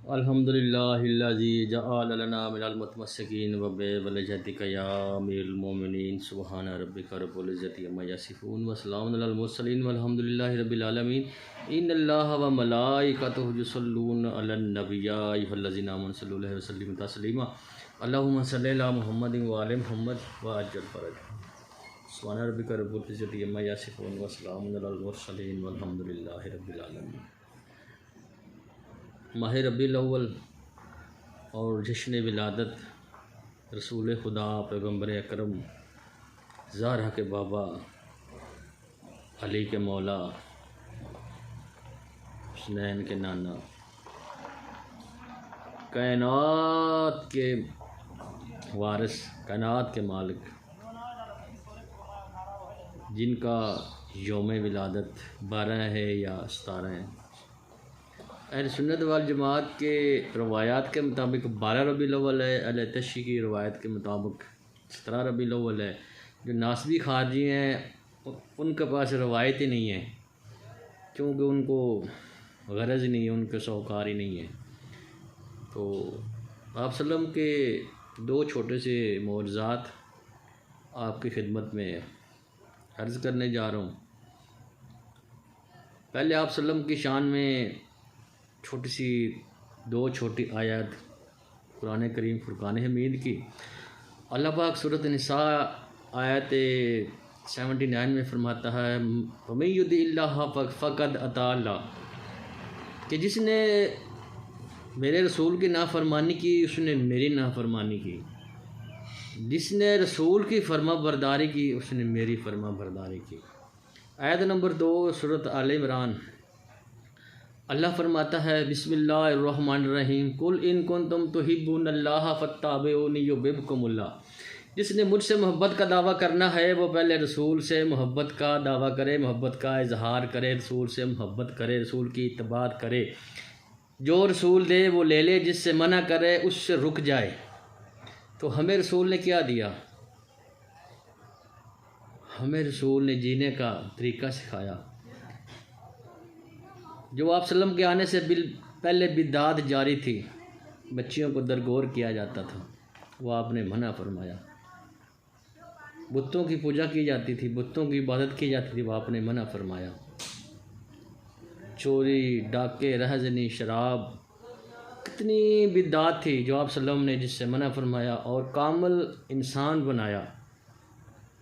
अल्हम्दुलिल्लाहिल्लज़ी जअल लना मिनल मुतमस्सिकीन व बिवजतिका या अमीरुल मोमिनीन सुब्हान रब्बिका रब्बिल इज़्ज़ति अम्मा यसिफून व सलामुन अलल मुरसलीन वल्हम्दुलिल्लाहि रब्बिल आलमीन। इन्नल्लाहा व मलाइकतहु युसल्लूना अलन नबी या अय्युहल्लज़ीना आमनु सल्लु अलैहि व सल्लिमु तस्लीमा। अल्लाहुम्मा सल्लि अला मुहम्मदिन व आलि मुहम्मद व अज्जल फरज। सुब्हान रब्बिका रब्बिल इज़्ज़ति अम्मा यसिफून व सलामुन अलल मुरसलीन वल्हम्दुलिल्लाहि रब्बिल आलमीन। माह रबीउल अव्वल और जश्न विलादत रसूल खुदा पैगम्बर अकरम ज़हरा के बाबा अली के मौला हुसनैन के नाना कायनात के वारिस कायनात के मालिक जिनका यौम विलादत 12 है या 17 है। अहले सुन्नत वल जमात के रवायात के मुताबिक 12 रबीउल अव्वल है। अहले तशय्युई की रवायत के मुताबिक 17 रबीउल अव्वल है। जो नासबी खारजी हैं उनके पास रवायत ही नहीं है, क्योंकि उनको गरज नहीं है, उनके शौकार ही नहीं है। तो आप सल्लम के 2 छोटे से मौजज़ात आपकी खिदमत में अर्ज़ करने जा रहा हूँ। पहले आप सल्लम की शान में छोटी सी 2 छोटी आयत कुरान करीम फुरकान हमीद की। अल्लाह पाक सूरत निसा आयत 79 में फरमाता है वमन युतिइल्लाह फ़क़द अता अल्लाह, कि जिसने मेरे रसूल की नाफरमानी की उसने मेरी नाफरमानी की, जिसने रसूल की फरमा बरदारी की उसने मेरी फरमा बरदारी की। आयत नंबर 2 सूरत आल इमरान अल्लाह फरमाता है बिस्मिल्लाहिर्रहमानिर्रहीम कुल इन कुंतुम तुहिब्बूनल्लाह फत्ताबिऊनी युहिब्बुकुमुल्लाह। जिसने मुझसे मोहब्बत का दावा करना है वो पहले रसूल से मोहब्बत का दावा करे, मोहब्बत का इजहार करे, रसूल से मोहब्बत करे, रसूल की इत्तबाअत करे। जो रसूल दे वो ले ले, जिससे मना करे उससे रुक जाए। तो हमें रसूल ने क्या दिया? हमें रसूल ने जीने का तरीका सिखाया। जो आप सल्लम के आने से पहले बिदात जारी थी, बच्चियों को दरगोर किया जाता था, वो आपने मना फरमाया। बुतों की पूजा की जाती थी, बुतों की इबादत की जाती थी, वो आपने मना फरमाया। चोरी, डाके, रहज़नी, शराब, कितनी बिदात थी जो आप सल्लम ने जिससे मना फरमाया और कामिल इंसान बनाया।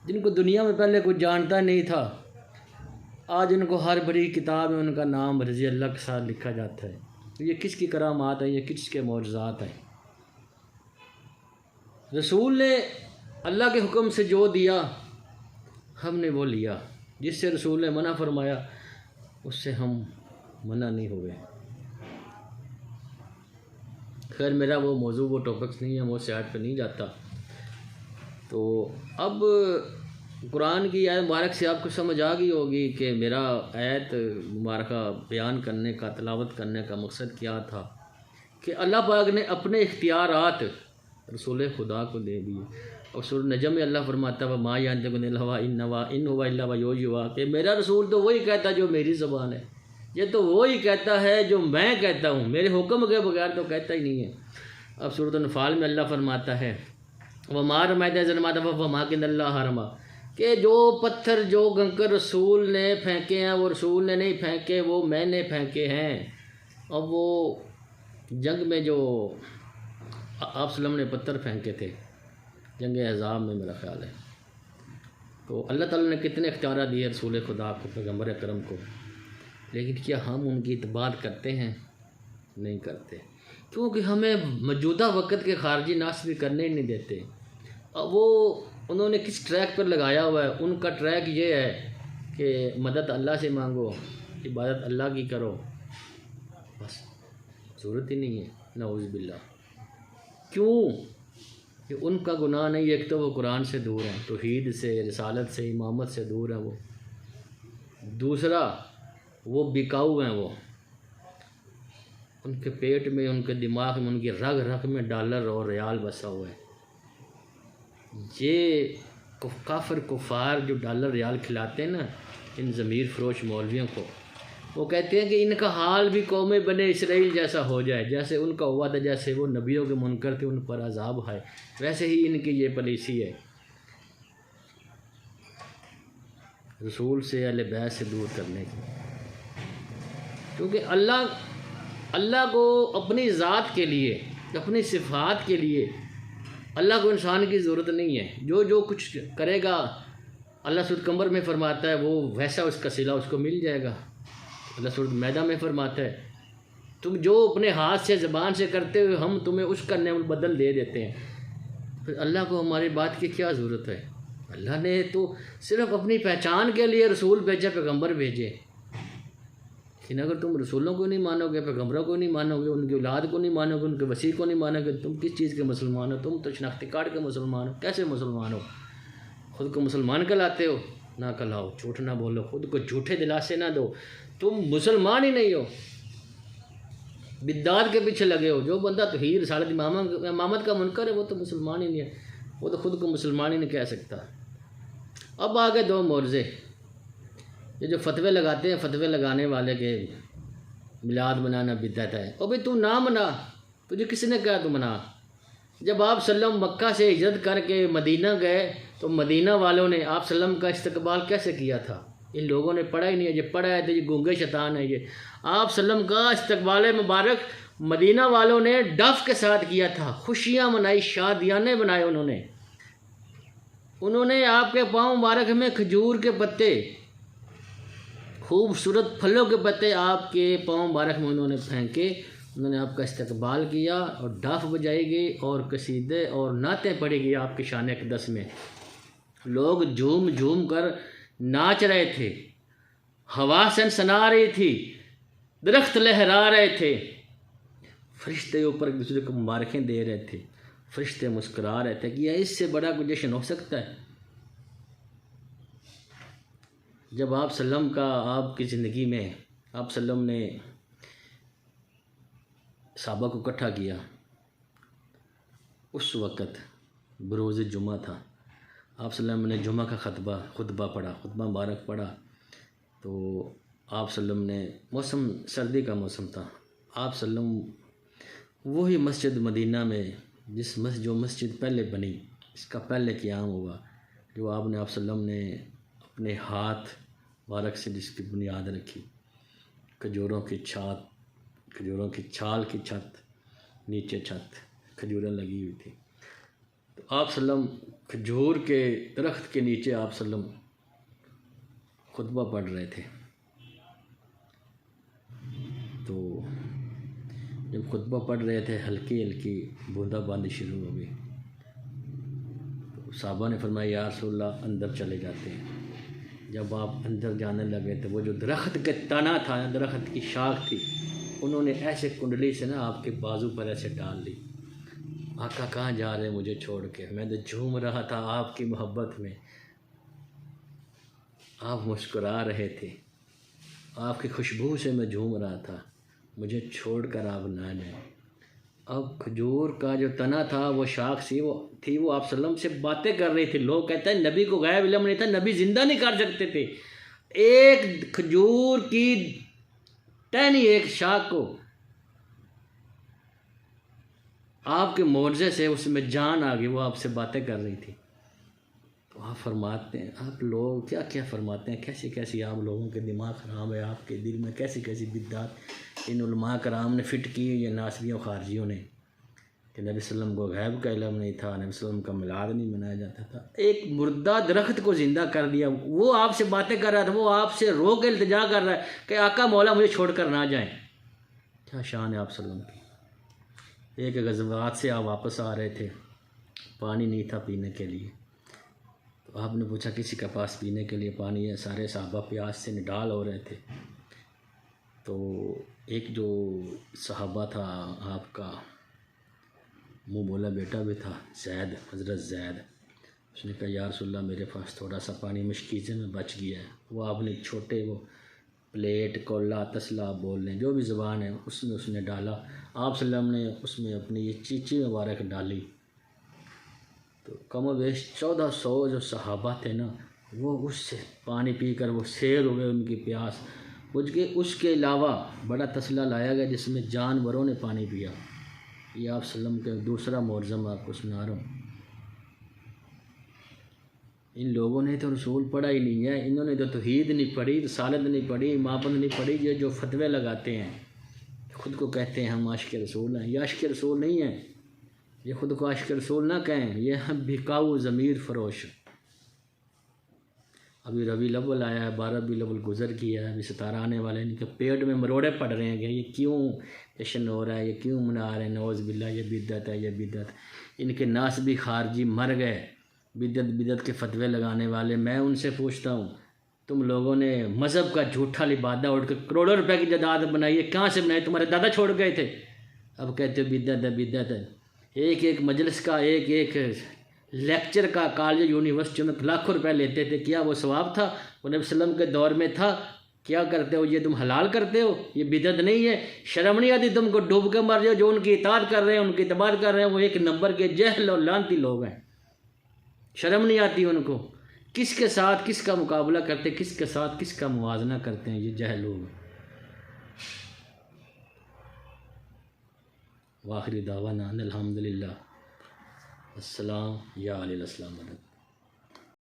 जिनको दुनिया में पहले कुछ जानता नहीं था, आज उनको हर बड़ी किताब में उनका नाम रज़ी अल्लाह के साथ लिखा जाता है। तो ये किसकी करामात है, ये किसके मौजज़ात हैं? रसूल ने अल्लाह के हुक्म से जो दिया हमने वो लिया, जिससे रसूल ने मना फरमाया उससे हम मना नहीं हुए। खैर मेरा वो मौजू वो टॉपिक्स नहीं है, वो साइड पे नहीं जाता। तो अब कुरान की आयत मुबारक से आपको समझ आ गई होगी कि मेरा आयत मुबारक बयान करने का, तिलावत करने का मकसद क्या था कि अल्लाह पाक ने अपने इख्तियारात रसूल खुदा को दे दिए। और सूरह नजम में अल्लाह फरमाता है मा यंतिक़ु अनिल हवा इन हुवा इल्ला वह्युन युहा, कि मेरा रसूल तो वही कहता जो मेरी ज़बान है, ये तो वही कहता है जो मैं कहता हूँ, मेरे हुक्म के बगैर तो कहता ही नहीं है। अब सूरत अनफ़ाल में अल्लाह फरमाता है वमा रमैता इज़ रमैता वलाकिन्नल्लाह हरमा, कि जो पत्थर जो कंकर रसूल ने फेंके हैं वो रसूल ने नहीं फेंके, वो मैंने फेंके हैं। अब वो जंग में जो आप सल्लम ने पत्थर फेंके थे जंग अहज़ाब में, मेरा ख़्याल है, तो अल्लाह ताला ने कितने इख्तियार दिए रसूल खुदा को, पैगम्बर अकरम को, लेकिन क्या हम उनकी इत्बाअत करते हैं? नहीं करते, क्योंकि हमें मौजूदा वक़्त के खारजी नास्बी करने ही नहीं देते। अब वो उन्होंने किस ट्रैक पर लगाया हुआ है? उनका ट्रैक ये है कि मदद अल्लाह से मांगो, इबादत अल्लाह की करो, बस ज़रूरत ही नहीं है। नऊज़ बिल्लाह। क्यों? कि उनका गुनाह नहीं, एक तो वो कुरान से दूर हैं, तौहीद से, रिसालत से, इमामत से दूर हैं वो। दूसरा वो बिकाऊ हैं, वो उनके पेट में, उनके दिमाग में, उनकी रग रग में डॉलर और रियाल बसा हुआ है। ये काफिर कुफार जो डॉलर रियाल खिलाते हैं ना इन ज़मीर फ़रोश मौलवियों को, वो कहते हैं कि इनका हाल भी कौम बने इसराइल जैसा हो जाए, जैसे उनका हुआ था, जैसे वो नबियों के मुनकर थे उन पर अजाब आए, वैसे ही इनकी ये पॉलिसी है, रसूल से अहले बैत से दूर करने की। क्योंकि अल्लाह को अपनी ज़ात के लिए, अपनी सिफ़ात के लिए अल्लाह को इंसान की ज़रूरत नहीं है। जो जो कुछ करेगा अल्लाह सूरत कमर में फरमाता है वो वैसा उसका सिला उसको मिल जाएगा। अल्लाह सूरत मैदा में फरमाता है तुम जो अपने हाथ से ज़बान से करते हो हम तुम्हें उसका नेम बदल दे देते हैं। फिर अल्लाह को हमारी बात की क्या ज़रूरत है? अल्लाह ने तो सिर्फ़ अपनी पहचान के लिए रसूल भेजा, पैगम्बर भेजे। लेकिन अगर तुम रसूलों को नहीं मानोगे, पैगम्बरों को नहीं मानोगे, उनकी औलाद को नहीं मानोगे, उनके वसी को नहीं मानोगे, तुम किस चीज़ के मुसलमान हो? तुम तो शनाख्ती कार्ड के मुसलमान हो। कैसे मुसलमान हो? ख़ुद को मुसलमान कहलाते हो? ना कहलाओ, झूठ ना बोलो, ख़ुद को झूठे दिलासे ना दो, तुम मुसलमान ही नहीं हो, बिद्दात के पीछे लगे हो। जो बंदा तौहीद रिसालत इमामत का मुनकर है वो तो मुसलमान ही नहीं है, वो तो ख़ुद को मुसलमान ही नहीं कह सकता। अब आगे दो मोर्ज़े, ये जो फतवे लगाते हैं, फतवे लगाने वाले के मिलाद मनाना बिद्दत है। और भाई तू ना मना, तुझे किसने कहा तू मना? जब आप सल्लम मक्का से हिजरत करके मदीना गए तो मदीना वालों ने आप सल्लम का इस्तकबाल कैसे किया था? इन लोगों ने पढ़ा ही नहीं है, ये पढ़ा है तो ये गूंगे शैतान है। ये आप सल्लम का इस्तकबाल मुबारक मदीना वालों ने डफ के साथ किया था, खुशियाँ मनाई, शादियाने बनाए। उन्होंने आपके पाँव मुबारक में खजूर के पत्ते, खूबसूरत फलों के पत्ते आपके पाँव मुबारक में उन्होंने फेंके, उन्होंने आपका इस्तकबाल किया और डाफ बजाई गई और कसीदे और नातें पढ़ी गई आपकी शान अक़दस में। लोग झूम झूम कर नाच रहे थे, हवा सनसना रही थी, दरख्त लहरा रहे थे, फरिश्ते ऊपर एक दूसरे को मुबारकें दे रहे थे, फरिश्ते मुस्कुरा रहे थे कि यह इससे बड़ा कोई जश्न हो सकता है? जब आप सल्लम का आपकी ज़िंदगी में आप सल्लम ने सहाबा को इकट्ठा किया, उस वक़्त बरोज़ जुमा था, आप सल्लम ने जुमा का खुतबा पढ़ा, खुतबा मुबारक पढ़ा। तो आप सल्लम ने, मौसम सर्दी का मौसम था, आप सल्लम वही मस्जिद मदीना में जो मस्जिद पहले बनी, इसका पहले क़याम हुआ, जो आपने आप सल्लम ने अपने हाथ मुबारक से जिसकी बुनियाद रखी, खजूरों की छाल की छत, नीचे छत खजूरें लगी हुई थी। तो आप सल्लम खजूर के दरख्त के नीचे आप सल्लम खुतबा पढ़ रहे थे। तो जब खुतबा पढ़ रहे थे हल्की हल्की बूंदाबांदी शुरू हो गई। तो साहबा ने फरमाया या रसूलल्लाह अंदर चले जाते हैं। जब आप अंदर जाने लगे तो वो जो दरख्त के तना था, दरख्त की शाख थी, उन्होंने ऐसे कुंडली से ना आपके बाजू पर ऐसे डाल ली। आका कहाँ जा रहे मुझे छोड़ के? मैं तो झूम रहा था आपकी मोहब्बत में, आप मुस्कुरा रहे थे, आपकी खुशबू से मैं झूम रहा था, मुझे छोड़कर आप ना जाएं। अब खजूर का जो तना था, वो शाख सी वो थी, वो आप सल्लम से बातें कर रही थी। लोग कहते हैं नबी को गैब इल्म नहीं था, नबी ज़िंदा नहीं कर सकते थे। एक खजूर की टहनी, एक शाख को आपके मोर्जे से उसमें जान आ गई, वो आपसे बातें कर रही थी। तो आप फरमाते हैं, आप लोग क्या क्या फरमाते हैं, कैसी कैसी आप लोगों के दिमाग ख़राब है, आपके दिल में कैसी कैसी बिद्दात इन उलमा कराम ने फ़िट की, ये नासरियों खारजियों ने, कि नबी सल्लम को गैब का इल्म नहीं था, नबी सल्लम का मिलाद नहीं मनाया जाता था। एक मुर्दा दरख्त को ज़िंदा कर दिया, वो आपसे बातें कर रहा था, वो आपसे रो के इल्तिजा कर रहा है कि आका मौला मुझे छोड़ कर ना जाएँ। क्या शान है आप सल्लम की। एक गज़वात से आप वापस आ रहे थे, पानी नहीं था पीने के लिए, तो आपने पूछा किसी के पास पीने के लिए पानी है? सारे सहाबा प्यास से निडाल हो रहे थे। तो एक जो सहाबा था आपका मुँह बोला बेटा भी था, ज़ैद, हज़रत ज़ैद, उसने कहा या रसूलल्लाह मेरे पास थोड़ा सा पानी मुश्किल में बच गया है। वो आपने छोटे वो प्लेट, कोला, तसला बोल लें, जो भी ज़बान है, उसमें उसने डाला। आप सल्लम ने उसमें अपनी ये चीची मुबारक डाली। तो कम वेश 1400 जो सहाबा थे ना, वो उससे पानी पी कर वो सैर हो गए, उनकी प्यास। उसके अलावा बड़ा तसला लाया गया जिसमें जानवरों ने पानी पिया। ये आप सल्लम के दूसरा मुअज़्ज़म आपको सुना रहा हूँ। इन लोगों ने तो रसूल पढ़ा ही नहीं है, इन्होंने तो तौहीद नहीं पढ़ी, रिसालत नहीं पढ़ी, मापंद नहीं पढ़ी। ये जो फतवे लगाते हैं, ख़ुद को कहते हैं हम आशिक़ रसूल हैं, ये आशिक़ रसूल नहीं है। ये ख़ुद को आशिक़ रसूल ना कहें, ये हम बिकाऊ ज़मीर फ़रोश। अभी रबीउल अव्वल आया है, 12 रबीउल अव्वल गुज़र किया है, अभी सितारा आने वाले हैं। इनके पेट में मरोड़े पड़ रहे हैं कि ये क्यों जश्न हो रहा है, ये क्यों मना रहे हैं, नौज़ बिल्ला, ये बिदअत है, ये बिदअत। इनके नास भी खारजी मर गए, बिदअत के फतवे लगाने वाले। मैं उनसे पूछता हूँ, तुम लोगों ने मज़हब का झूठा लिबादा उड़ के करोड़ों रुपए की जायदाद बनाई है, कहाँ से बनाई? तुम्हारे दादा छोड़ गए थे, अब कहते हो बिदअत है, बिदअत है। एक एक मजलिस का, एक एक लेक्चर का कॉलेज यूनिवर्सिटी में लाखों रुपए लेते थे। क्या वो सवाब था? वो नबी सल्लम के दौर में था? क्या करते हो? ये तुम हलाल करते हो? ये बिदअत नहीं है? शर्म नहीं आती तुमको? डूब के मर जाओ। जो उनकी इताअत कर रहे हैं, उनकी इतबार कर रहे हैं, वो एक नंबर के जहल और लानती लोग हैं। शर्म नहीं आती उनको? किसके साथ किसका मुकाबला करते, किसके साथ किसका मुवाजना करते हैं ये जहल लोग। वाखिरी दावाना अनिल हम्दुलिल्लाह। अस्सलाम या अलैहि अस्सलाम।